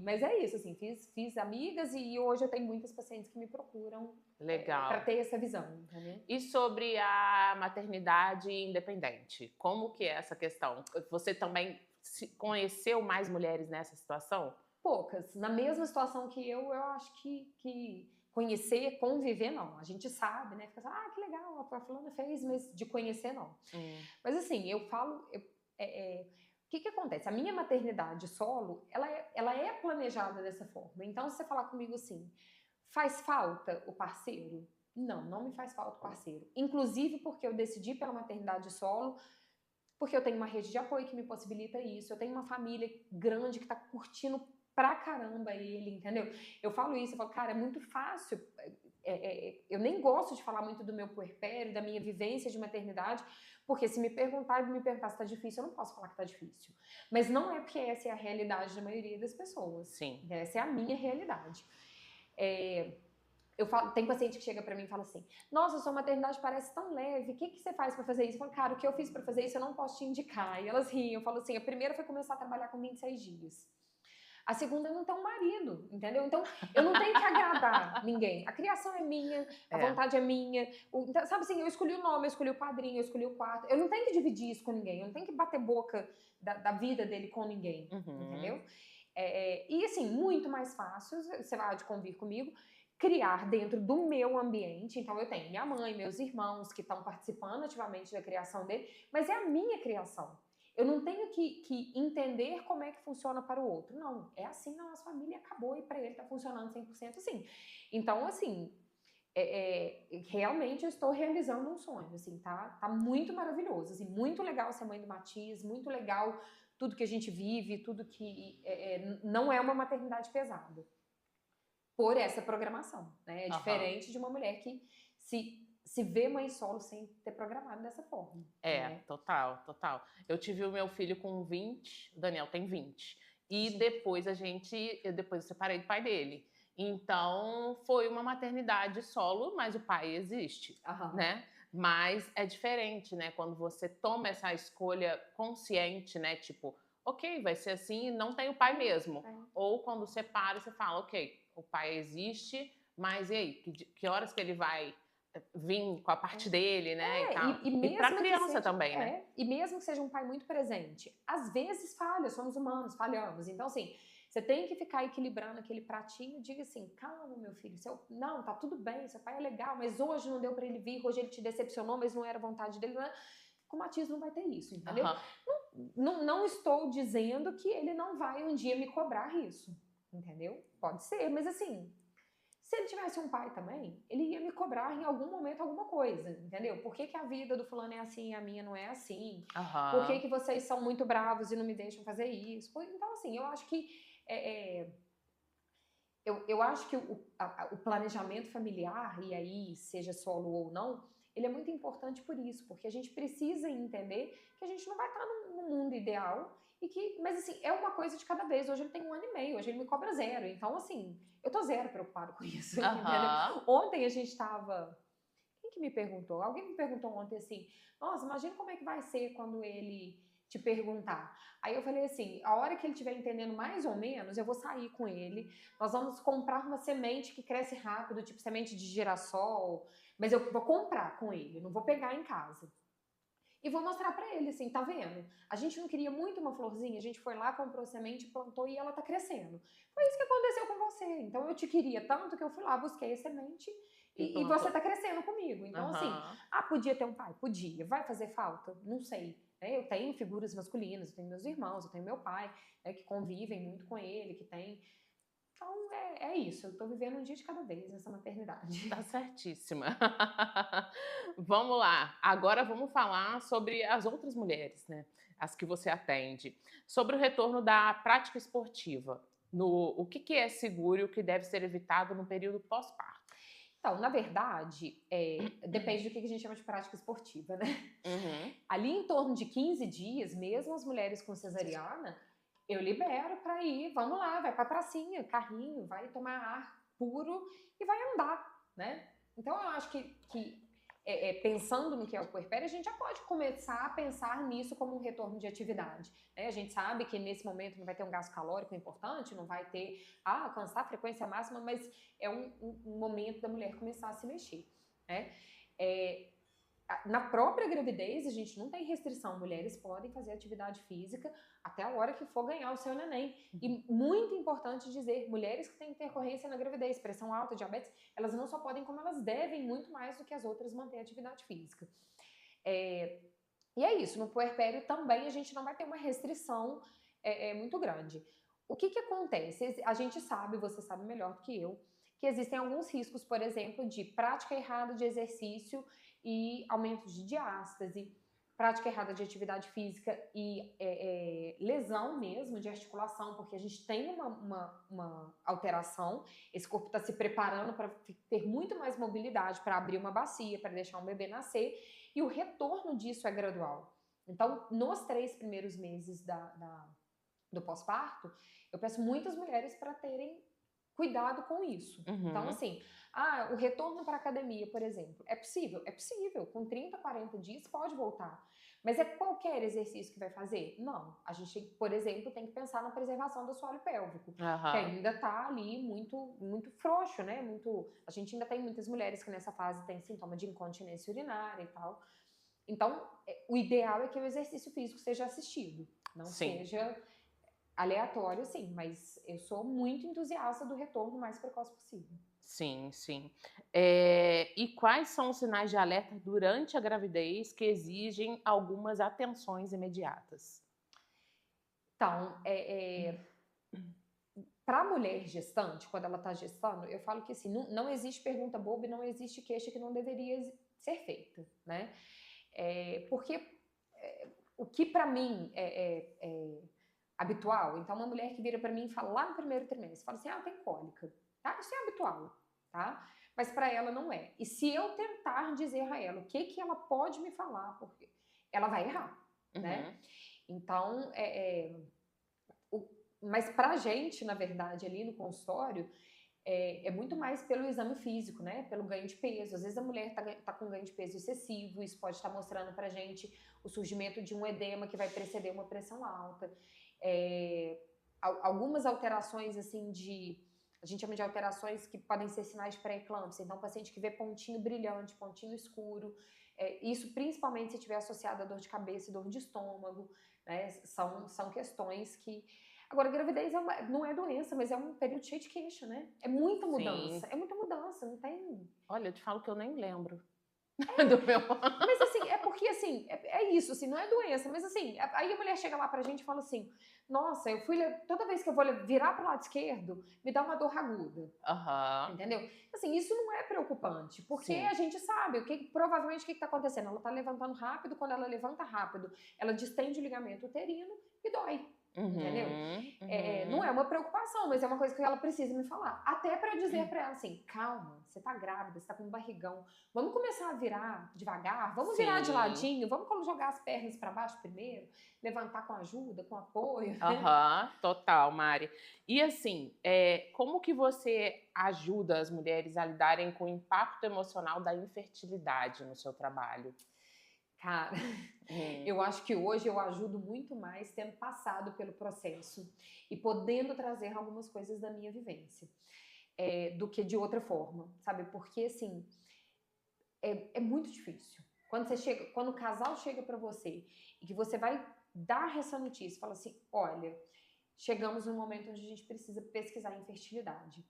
Mas é isso, assim, fiz amigas e hoje eu tenho muitas pacientes que me procuram para ter essa visão. Entendeu? E sobre a maternidade independente, como que é essa questão? Você também conheceu mais mulheres nessa situação? Poucas. Na mesma situação que eu acho que conhecer, conviver, não. A gente sabe, né? Fica assim, que legal, a fulana fez, mas de conhecer, não. Mas assim, eu falo... o que acontece? A minha maternidade solo, ela é planejada dessa forma. Então, se você falar comigo assim, faz falta o parceiro? Não me faz falta o parceiro. Inclusive porque eu decidi pela maternidade solo, porque eu tenho uma rede de apoio que me possibilita isso, eu tenho uma família grande que tá curtindo pra caramba ele, entendeu? Eu falo isso, eu falo, cara, é muito fácil. Eu nem gosto de falar muito do meu puerpério, da minha vivência de maternidade, porque se me perguntar se tá difícil, eu não posso falar que tá difícil. Mas não é porque essa é a realidade da maioria das pessoas. Sim. Essa é a minha realidade. Tem paciente que chega pra mim e fala assim, nossa, sua maternidade parece tão leve, o que você faz pra fazer isso? Eu falo, cara, o que eu fiz pra fazer isso eu não posso te indicar. E elas riem, eu falo assim, a primeira foi começar a trabalhar com 26 dias. A segunda, eu não tenho um marido, entendeu? Então, eu não tenho que agradar ninguém. A criação é minha, a vontade é minha. Então, sabe assim, eu escolhi o nome, eu escolhi o padrinho, eu escolhi o quarto. Eu não tenho que dividir isso com ninguém, eu não tenho que bater boca da vida dele com ninguém, entendeu? E assim, muito mais fácil, você vai de convir comigo, criar dentro do meu ambiente. Então, eu tenho minha mãe, meus irmãos que estão participando ativamente da criação dele, mas é a minha criação. Eu não tenho que entender como é que funciona para o outro. Não, é assim na nossa família, acabou e para ele tá funcionando 100% assim. Então, assim, realmente eu estou realizando um sonho, assim, tá muito maravilhoso, assim, muito legal ser mãe do Matias, muito legal tudo que a gente vive, tudo que não é uma maternidade pesada. Por essa programação, né? É diferente de uma mulher que se vê mãe solo sem ter programado dessa forma. Né? Total. Eu tive o meu filho com 20, o Daniel tem 20. E depois eu separei do pai dele. Então, foi uma maternidade solo, mas o pai existe, né? Mas é diferente, né? Quando você toma essa escolha consciente, né? Tipo, ok, vai ser assim, não tem o pai mesmo. Ou quando separa, você fala, ok, o pai existe, mas e aí? Que horas que ele vai vir com a parte dele, né? E tal. E pra criança também, né? E mesmo que seja um pai muito presente, às vezes falha, somos humanos, falhamos. Então, assim, você tem que ficar equilibrando aquele pratinho, diga assim, calma, meu filho, não, tá tudo bem, seu pai é legal, mas hoje não deu pra ele vir, hoje ele te decepcionou, mas não era vontade dele, né? Com o Matias não vai ter isso, entendeu? Não estou dizendo que ele não vai um dia me cobrar isso, entendeu? Pode ser, mas assim, se ele tivesse um pai também, ele ia me cobrar em algum momento alguma coisa, entendeu? Por que a vida do fulano é assim e a minha não é assim? Por que vocês são muito bravos e não me deixam fazer isso? Então, assim, eu acho que eu acho que o planejamento familiar, e aí, seja solo ou não, ele é muito importante por isso, porque a gente precisa entender que a gente não vai estar no mundo ideal, mas assim, é uma coisa de cada vez. Hoje ele tem 1 ano e meio, hoje ele me cobra 0. Então, assim, eu tô 0 preocupado com isso, entendeu? Ontem a gente tava... Quem que me perguntou? Alguém me perguntou ontem assim, nossa, imagina como é que vai ser quando ele te perguntar. Aí eu falei assim, a hora que ele estiver entendendo mais ou menos, eu vou sair com ele, nós vamos comprar uma semente que cresce rápido, tipo semente de girassol, mas eu vou comprar com ele, não vou pegar em casa. e vou mostrar pra ele, assim, tá vendo? A gente não queria muito uma florzinha, a gente foi lá, comprou semente, plantou e ela tá crescendo. Foi isso que aconteceu com você. Então eu te queria tanto que eu fui lá, busquei a semente e você tá crescendo comigo. Então, assim, podia ter um pai? Podia. Vai fazer falta? Não sei. Eu tenho figuras masculinas, eu tenho meus irmãos, eu tenho meu pai, né, que convivem muito com ele, que tem... Então, é isso. Eu tô vivendo um dia de cada vez nessa maternidade. Tá certíssima. Vamos lá. Agora vamos falar sobre as outras mulheres, né? As que você atende. Sobre o retorno da prática esportiva. O que é seguro e o que deve ser evitado no período pós-parto? Então, na verdade, depende do que a gente chama de prática esportiva, né? Ali em torno de 15 dias, mesmo as mulheres com cesariana, eu libero para ir, vamos lá, vai pra pracinha, carrinho, vai tomar ar puro e vai andar, né? Então eu acho que pensando no que é o puerpério, a gente já pode começar a pensar nisso como um retorno de atividade, né? A gente sabe que nesse momento não vai ter um gasto calórico importante, não vai ter, alcançar a frequência máxima, mas é um momento da mulher começar a se mexer, né? Na própria gravidez, a gente não tem restrição. Mulheres podem fazer atividade física até a hora que for ganhar o seu neném. E muito importante dizer, mulheres que têm intercorrência na gravidez, pressão alta, diabetes, elas não só podem, como elas devem muito mais do que as outras manter atividade física. E é isso, no puerpério também a gente não vai ter uma restrição muito grande. O que acontece? A gente sabe, você sabe melhor do que eu, que existem alguns riscos, por exemplo, de prática errada de exercício e aumento de diástase, prática errada de atividade física e lesão mesmo de articulação, porque a gente tem uma alteração, esse corpo está se preparando para ter muito mais mobilidade, para abrir uma bacia, para deixar um bebê nascer, e o retorno disso é gradual. Então, nos 3 primeiros meses do pós-parto, eu peço muitas mulheres para terem cuidado com isso. Então, assim, o retorno para a academia, por exemplo, é possível? É possível. Com 30, 40 dias pode voltar. Mas é qualquer exercício que vai fazer? Não. A gente, por exemplo, tem que pensar na preservação do assoalho pélvico, que ainda está ali muito, muito frouxo, né? A gente ainda tem muitas mulheres que nessa fase têm sintoma de incontinência urinária e tal. Então, o ideal é que o exercício físico seja assistido, não seja aleatório, sim, mas eu sou muito entusiasta do retorno o mais precoce possível. Sim, sim. E quais são os sinais de alerta durante a gravidez que exigem algumas atenções imediatas? Então, para a mulher gestante, quando ela está gestando, eu falo que assim, não existe pergunta boba e não existe queixa que não deveria ser feita, né? Porque o que para mim é habitual, então uma mulher que vira para mim e fala lá no primeiro trimestre, fala assim, eu tenho cólica, tá? Isso é habitual, tá? Mas para ela não é. E se eu tentar dizer a ela o que ela pode me falar, porque ela vai errar, né? Então, mas pra gente, na verdade, ali no consultório, é muito mais pelo exame físico, né? Pelo ganho de peso. Às vezes a mulher tá com ganho de peso excessivo, isso pode estar mostrando pra gente o surgimento de um edema que vai preceder uma pressão alta. Algumas alterações, assim, a gente chama de alterações que podem ser sinais de pré-eclâmpsia. Então, o paciente que vê pontinho brilhante, pontinho escuro, isso principalmente se estiver associado a dor de cabeça e dor de estômago, né? São questões que... Agora, a gravidez não é doença, mas é um período cheio de queixa, né? É muita mudança. Sim. É muita mudança, não tem... Olha, eu te falo que eu nem lembro do meu... Mas assim, porque assim, é isso, assim, não é doença, mas assim, aí a mulher chega lá pra gente e fala assim, nossa, toda vez que eu vou virar pro lado esquerdo, me dá uma dor aguda. Entendeu? Assim, isso não é preocupante, porque a gente sabe provavelmente o que tá acontecendo. Ela tá levantando rápido, quando ela levanta rápido, ela distende o ligamento uterino e dói. Entendeu? Não é uma preocupação, mas é uma coisa que ela precisa me falar. Até pra eu dizer pra ela assim, calma, você tá grávida, você tá com um barrigão. Vamos começar a virar devagar, vamos virar de ladinho, vamos jogar as pernas pra baixo primeiro, levantar com ajuda, com apoio. Total, Mari. E assim, como que você ajuda as mulheres a lidarem com o impacto emocional da infertilidade no seu trabalho? Cara, eu acho que hoje eu ajudo muito mais tendo passado pelo processo e podendo trazer algumas coisas da minha vivência, do que de outra forma, sabe? Porque, assim, é muito difícil. Quando o casal chega para você e que você vai dar essa notícia, fala assim, olha, chegamos num momento onde a gente precisa pesquisar infertilidade.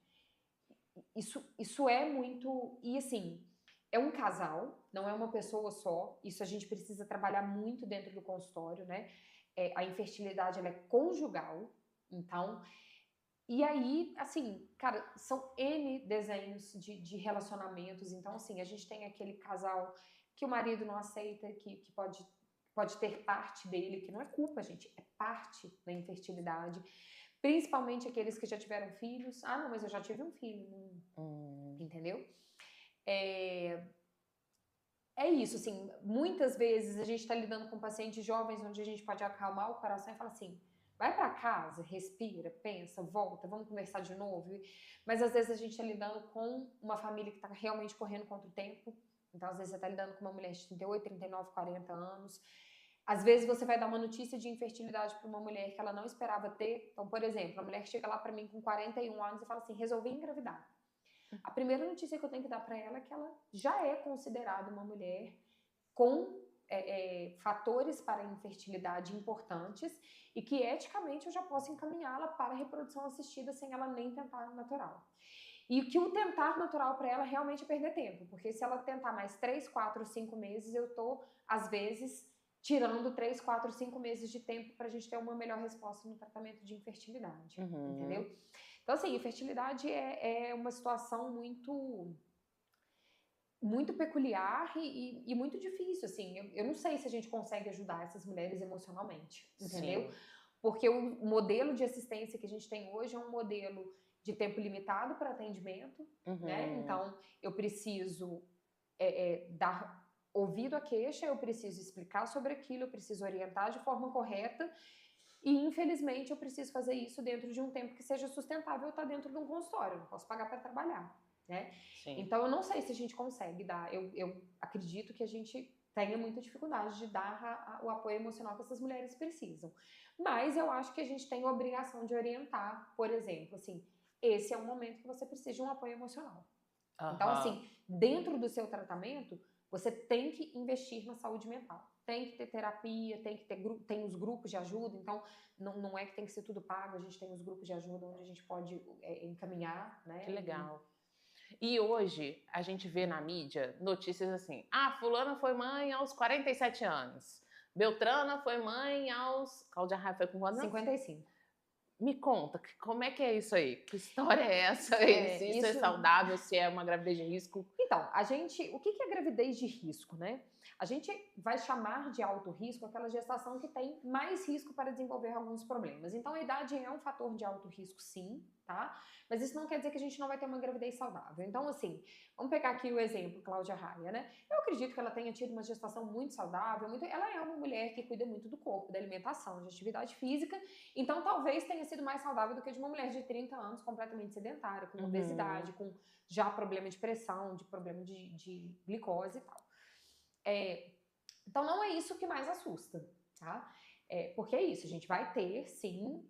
Isso é muito... E assim, é um casal, não é uma pessoa só. Isso a gente precisa trabalhar muito dentro do consultório, né? A infertilidade, ela é conjugal. Então... E aí, assim, cara, são N desenhos de relacionamentos. Então, assim, a gente tem aquele casal que o marido não aceita, que pode ter parte dele, que não é culpa, gente, é parte da infertilidade. Principalmente aqueles que já tiveram filhos. Ah, não, mas eu já tive um filho. Entendeu? É isso, assim, muitas vezes a gente está lidando com pacientes jovens onde a gente pode acalmar o coração e falar assim, vai para casa, respira, pensa, volta, vamos conversar de novo. Mas às vezes a gente está lidando com uma família que está realmente correndo contra o tempo. Então, às vezes você está lidando com uma mulher de 38, 39, 40 anos. Às vezes você vai dar uma notícia de infertilidade para uma mulher que ela não esperava ter. Então, por exemplo, a mulher que chega lá para mim com 41 anos e fala assim, resolvi engravidar. A primeira notícia que eu tenho que dar para ela é que ela já é considerada uma mulher com fatores para a infertilidade importantes e que eticamente eu já posso encaminhá-la para a reprodução assistida sem ela nem tentar natural. E que o tentar natural para ela realmente é perder tempo, porque se ela tentar mais 3, 4, 5 meses, eu tô, às vezes, tirando 3, 4, 5 meses de tempo para a gente ter uma melhor resposta no tratamento de infertilidade, entendeu? Então, assim, infertilidade é uma situação muito peculiar e muito difícil, assim. Eu não sei se a gente consegue ajudar essas mulheres emocionalmente, entendeu? Sim. Porque o modelo de assistência que a gente tem hoje é um modelo de tempo limitado para atendimento, né? Então, eu preciso dar ouvido à queixa, eu preciso explicar sobre aquilo, eu preciso orientar de forma correta e, infelizmente, eu preciso fazer isso dentro de um tempo que seja sustentável, estar dentro de um consultório, eu não posso pagar para trabalhar. Né? Então eu não sei se a gente consegue dar, eu acredito que a gente tenha muita dificuldade de dar o apoio emocional que essas mulheres precisam, mas eu acho que a gente tem a obrigação de orientar, por exemplo, assim, esse é um momento que você precisa de um apoio emocional. Então, assim, dentro do seu tratamento, você tem que investir na saúde mental. Tem que ter terapia, tem os grupos de ajuda, então não é que tem que ser tudo pago, a gente tem os grupos de ajuda onde a gente pode encaminhar, né? Que legal. E hoje a gente vê na mídia notícias assim, fulana foi mãe aos 47 anos, Beltrana foi mãe aos... Cláudia Raia foi com quantos anos? 55. Me conta, como é que é isso aí? Que história é essa? Se isso é saudável, se é uma gravidez de risco? Então, o que é gravidez de risco, né? A gente vai chamar de alto risco aquela gestação que tem mais risco para desenvolver alguns problemas. Então, a idade é um fator de alto risco, sim, tá? Mas isso não quer dizer que a gente não vai ter uma gravidez saudável. Então, assim, vamos pegar aqui o exemplo, Cláudia Raia, né? Eu acredito que ela tenha tido uma gestação muito saudável, ela é uma mulher que cuida muito do corpo, da alimentação, de atividade física, então talvez tenha sido mais saudável do que de uma mulher de 30 anos completamente sedentária, com obesidade, com já problema de pressão, de problema de glicose e tal. Então não é isso que mais assusta, tá? Porque é isso, a gente vai ter, sim,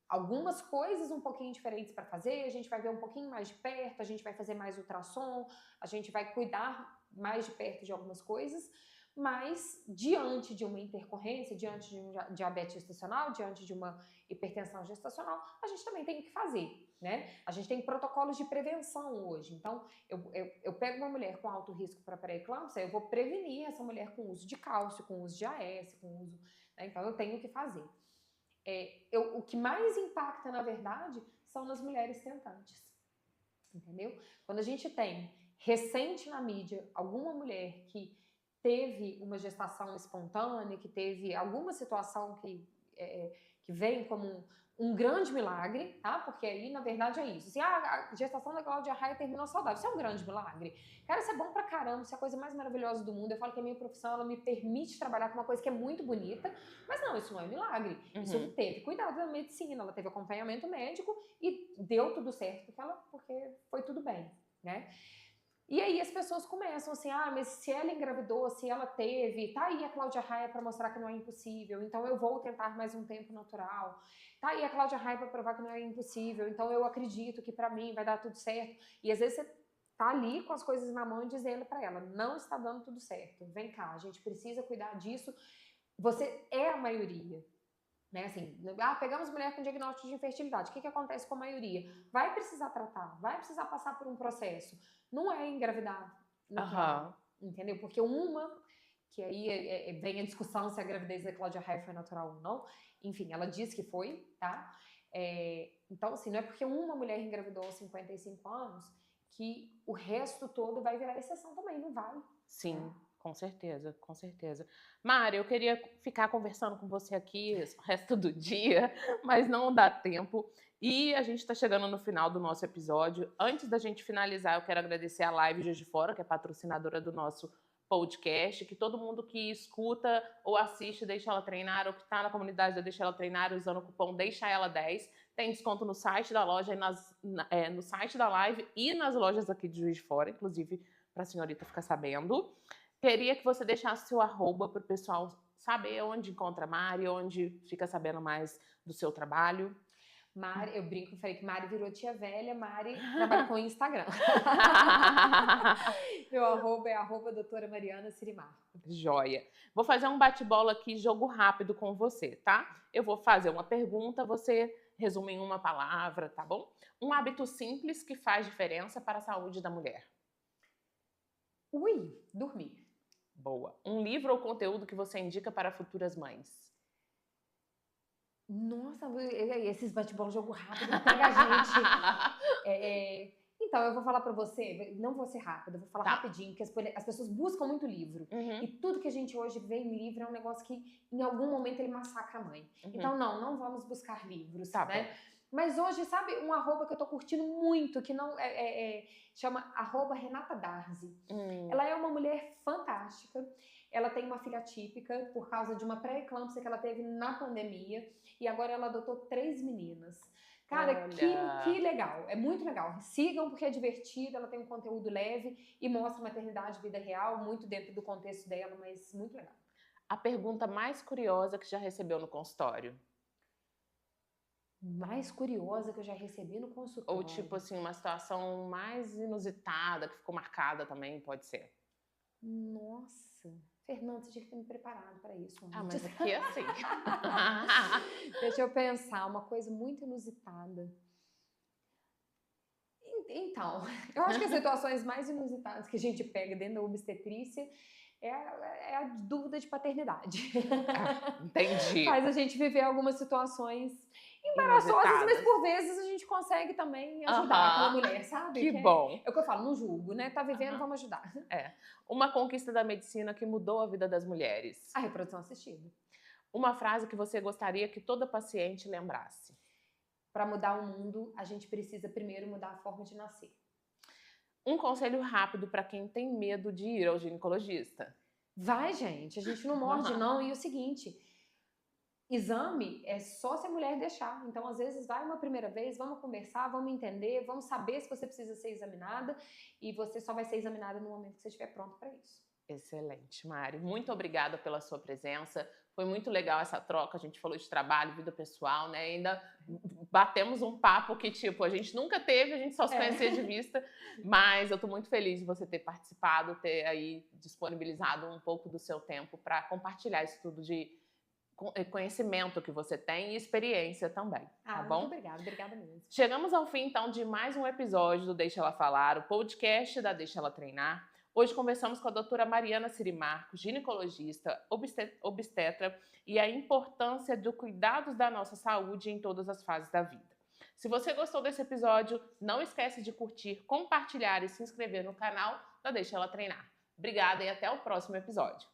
algumas coisas um pouquinho diferentes para fazer, a gente vai ver um pouquinho mais de perto, a gente vai fazer mais ultrassom, a gente vai cuidar mais de perto de algumas coisas, mas diante de uma intercorrência, diante de um diabetes gestacional, diante de uma hipertensão gestacional, a gente também tem que fazer, né? A gente tem protocolos de prevenção hoje. Então, eu pego uma mulher com alto risco para pré-eclâmpsia, eu vou prevenir essa mulher com uso de cálcio, com uso de AS, com uso... Né? Então, eu tenho que fazer. O que mais impacta, na verdade, são nas mulheres tentantes. Entendeu? Quando a gente tem, recente na mídia, alguma mulher que teve uma gestação espontânea, que teve alguma situação que vem como um grande milagre, tá? Porque aí, na verdade, é isso. Assim, a gestação da Cláudia Raia terminou saudável. Isso é um grande milagre. Cara, isso é bom pra caramba, isso é a coisa mais maravilhosa do mundo. Eu falo que a minha profissão, ela me permite trabalhar com uma coisa que é muito bonita, mas não, isso não é milagre. Isso teve cuidado da medicina, ela teve acompanhamento médico e deu tudo certo, porque foi tudo bem, né? E aí as pessoas começam assim, mas se ela engravidou, se ela teve, tá aí a Cláudia Raia para mostrar que não é impossível, então eu vou tentar mais um tempo natural. Tá aí a Cláudia Raia para provar que não é impossível, então eu acredito que para mim vai dar tudo certo. E às vezes tá ali com as coisas na mão e dizendo para ela, não está dando tudo certo, vem cá, a gente precisa cuidar disso, você é a maioria, né, assim, pegamos mulher com diagnóstico de infertilidade, o que acontece com a maioria? Vai precisar tratar, vai precisar passar por um processo, não é engravidar natural, entendeu? Porque que aí vem a discussão se a gravidez da Cláudia Raia foi natural ou não, enfim, ela diz que foi, tá? Então, assim, não é porque uma mulher engravidou aos 55 anos que o resto todo vai virar exceção também, não vai. Sim, com certeza, com certeza. Mari, eu queria ficar conversando com você aqui o resto do dia, mas não dá tempo. E a gente está chegando no final do nosso episódio. Antes da gente finalizar, eu quero agradecer a Live Juiz de Fora, que é patrocinadora do nosso podcast, que todo mundo que escuta ou assiste Deixa Ela Treinar, ou que está na comunidade da Deixa Ela Treinar usando o cupom Deixa Ela 10, tem desconto no site da loja, no site da Live e nas lojas aqui de Juiz de Fora, inclusive para a senhorita ficar sabendo. Queria que você deixasse seu arroba para o pessoal saber onde encontra a Mari, onde fica sabendo mais do seu trabalho. Mari, eu brinco, falei que Mari virou tia velha, Mari trabalha com Instagram. Meu arroba é doutora Mariana Sirimar. Joia. Vou fazer um bate-bola aqui, jogo rápido com você, tá? Eu vou fazer uma pergunta, você resume em uma palavra, tá bom? Um hábito simples que faz diferença para a saúde da mulher. Dormir. Boa. Um livro ou conteúdo que você indica para futuras mães? Nossa, esses bate-bola jogo rápido pega a gente. Então, eu vou falar pra você, não vou ser rápida, vou falar rapidinho, que as pessoas buscam muito livro. E tudo que a gente hoje vê em livro é um negócio que, em algum momento, ele massacra a mãe. Então, não vamos buscar livros, né? Bom. Mas hoje, sabe, um arroba que eu tô curtindo muito, que não chama @Renata Darzi. Ela é uma mulher fantástica. Ela tem uma filha atípica por causa de uma pré-eclâmpsia que ela teve na pandemia. E agora ela adotou 3 meninas. Cara, que legal. É muito legal. Sigam porque é divertido, ela tem um conteúdo leve e mostra maternidade, vida real, muito dentro do contexto dela, mas muito legal. A pergunta mais curiosa que já recebeu no consultório? Mais curiosa que eu já recebi no consultório? Ou tipo assim, uma situação mais inusitada, que ficou marcada também, pode ser. Nossa... Fernanda, você tinha que ter me preparado para isso antes. Mas aqui é assim. Deixa eu pensar, uma coisa muito inusitada. Então, eu acho que as situações mais inusitadas que a gente pega dentro da obstetrícia é a dúvida de paternidade. Entendi. Faz a gente viver algumas situações embaraçosas, mas por vezes a gente consegue também ajudar aquela mulher, sabe? Que bom. É o que eu falo, não julgo, né? Tá vivendo, vamos ajudar. Uma conquista da medicina que mudou a vida das mulheres. A reprodução assistida. Uma frase que você gostaria que toda paciente lembrasse. Para mudar o mundo, a gente precisa primeiro mudar a forma de nascer. Um conselho rápido para quem tem medo de ir ao ginecologista. Vai, gente, a gente não morde não. E o seguinte, exame é só se a mulher deixar. Então, às vezes, vai uma primeira vez, vamos conversar, vamos entender, vamos saber se você precisa ser examinada e você só vai ser examinada no momento que você estiver pronto para isso. Excelente, Mari. Muito obrigada pela sua presença. Foi muito legal essa troca. A gente falou de trabalho, vida pessoal, né? Ainda batemos um papo que, tipo, a gente nunca teve, a gente só se conhecia de vista. Mas eu tô muito feliz de você ter participado, ter aí disponibilizado um pouco do seu tempo para compartilhar isso tudo de conhecimento que você tem e experiência também, tá bom? Muito obrigada, obrigada mesmo. Chegamos ao fim, então, de mais um episódio do Deixa Ela Falar, o podcast da Deixa Ela Treinar. Hoje conversamos com a doutora Mariana Sirimar, ginecologista, obstetra, e a importância do cuidados da nossa saúde em todas as fases da vida. Se você gostou desse episódio, não esquece de curtir, compartilhar e se inscrever no canal da Deixa Ela Treinar. Obrigada e até o próximo episódio.